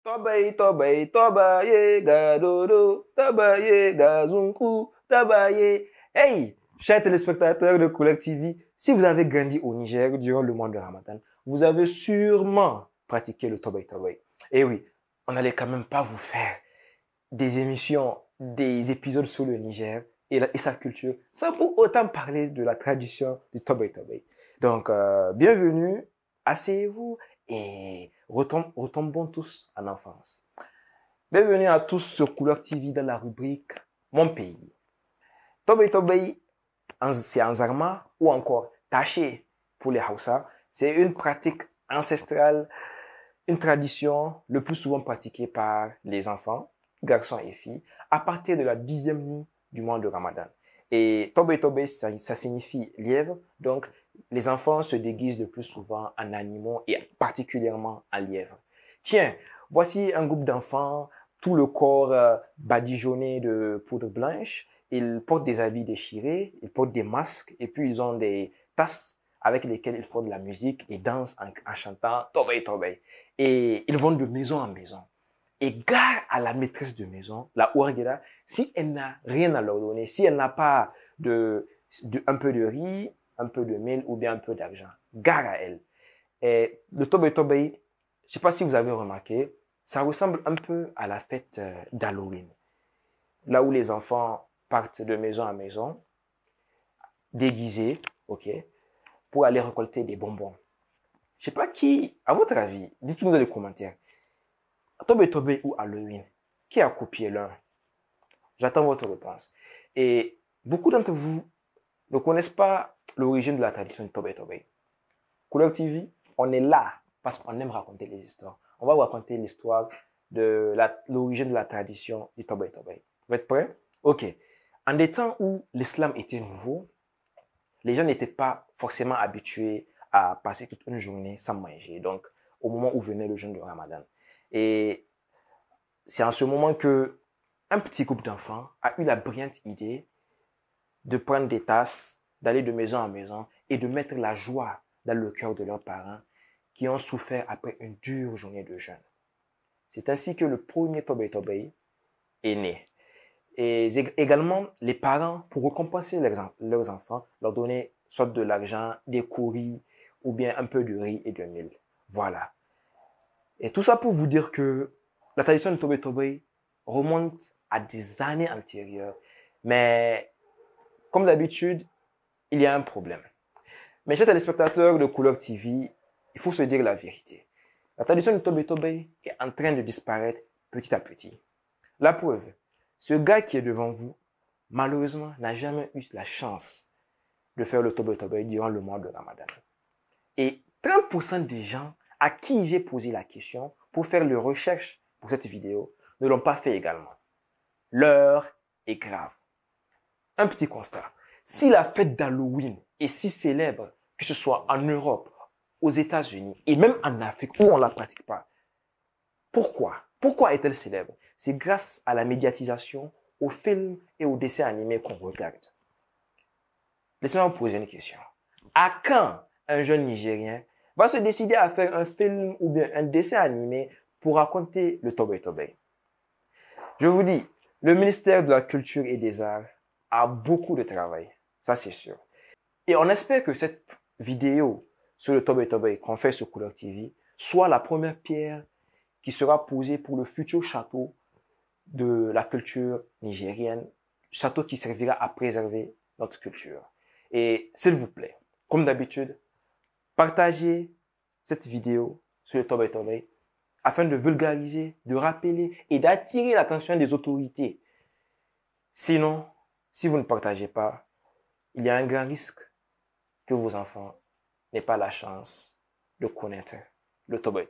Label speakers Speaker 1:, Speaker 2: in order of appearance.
Speaker 1: Toba ye ga dodo, toba ye ga zunku, toba ye. Hey, chers téléspectateurs de Couleur TV, si vous avez grandi au Niger durant le mois de Ramadan, vous avez sûrement pratiqué le toba. Et oui, on n'allait quand même pas vous faire des émissions, des épisodes sur le Niger et sa culture, sans pour autant parler de la tradition du toba. Donc, bienvenue, asseyez-vous et retombons tous en enfance. Bienvenue à tous sur Couleur TV dans la rubrique Mon pays. Toba, c'est en Zarma ou encore Taché pour les Hausa. C'est une pratique ancestrale, une tradition le plus souvent pratiquée par les enfants, garçons et filles, à partir de la 10e nuit du mois de Ramadan. Et Toba, ça signifie lièvre, donc les enfants se déguisent le plus souvent en animaux et particulièrement en lièvre. Tiens, voici un groupe d'enfants, tout le corps badigeonné de poudre blanche. Ils portent des habits déchirés, ils portent des masques et puis ils ont des tasses avec lesquelles ils font de la musique et dansent en chantant Toba. Et ils vont de maison en maison. Et gare à la maîtresse de maison, la ouarguera, si elle n'a rien à leur donner, si elle n'a pas un peu de riz, un peu de miel ou bien un peu d'argent, gare à elle. Et le Toba, je sais pas si vous avez remarqué, ça ressemble un peu à la fête d'Halloween. Là où les enfants partent de maison en maison, déguisés, ok, pour aller récolter des bonbons. Je sais pas qui, à votre avis, dites-nous dans les commentaires, Toba ou Halloween, qui a copié l'un? J'attends votre réponse. Et beaucoup d'entre vous ne connaissent pas l'origine de la tradition du Toba. Couleur TV, on est là parce qu'on aime raconter les histoires. On va vous raconter l'histoire de l'origine de la tradition du Toba. Vous êtes prêts? Ok. En des temps où l'islam était nouveau, les gens n'étaient pas forcément habitués à passer toute une journée sans manger. Donc, au moment où venait le jeûne de Ramadan. Et c'est en ce moment que un petit groupe d'enfants a eu la brillante idée de prendre des tasses, d'aller de maison en maison et de mettre la joie dans le cœur de leurs parents qui ont souffert après une dure journée de jeûne. C'est ainsi que le premier Toba est né. Et également, les parents, pour récompenser leurs enfants, leur donnaient soit de l'argent, des courris ou bien un peu de riz et de miel. Voilà. Et tout ça pour vous dire que la tradition de Toba remonte à des années antérieures. Mais comme d'habitude, il y a un problème. Mes chers téléspectateurs de Couleur TV, il faut se dire la vérité. La tradition de Toba est en train de disparaître petit à petit. La preuve, ce gars qui est devant vous, malheureusement, n'a jamais eu la chance de faire le Toba durant le mois de Ramadan. Et 30% des gens à qui j'ai posé la question pour faire les recherches pour cette vidéo ne l'ont pas fait également. L'heure est grave. Un petit constat. Si la fête d'Halloween est si célèbre, que ce soit en Europe, aux États-Unis et même en Afrique où on ne la pratique pas, pourquoi? Pourquoi est-elle célèbre? C'est grâce à la médiatisation, aux films et aux dessins animés qu'on regarde. Laissez-moi vous poser une question. À quand un jeune Nigérien va se décider à faire un film ou bien un dessin animé pour raconter le Toba? Je vous dis, le ministère de la Culture et des Arts a beaucoup de travail. Ça, c'est sûr. Et on espère que cette vidéo sur le Toba qu'on fait sur Couleur TV soit la première pierre qui sera posée pour le futur château de la culture nigérienne, château qui servira à préserver notre culture. Et s'il vous plaît, comme d'habitude, partagez cette vidéo sur le Toba afin de vulgariser, de rappeler et d'attirer l'attention des autorités. Sinon, si vous ne partagez pas, il y a un grand risque que vos enfants n'aient pas la chance de connaître le Toba.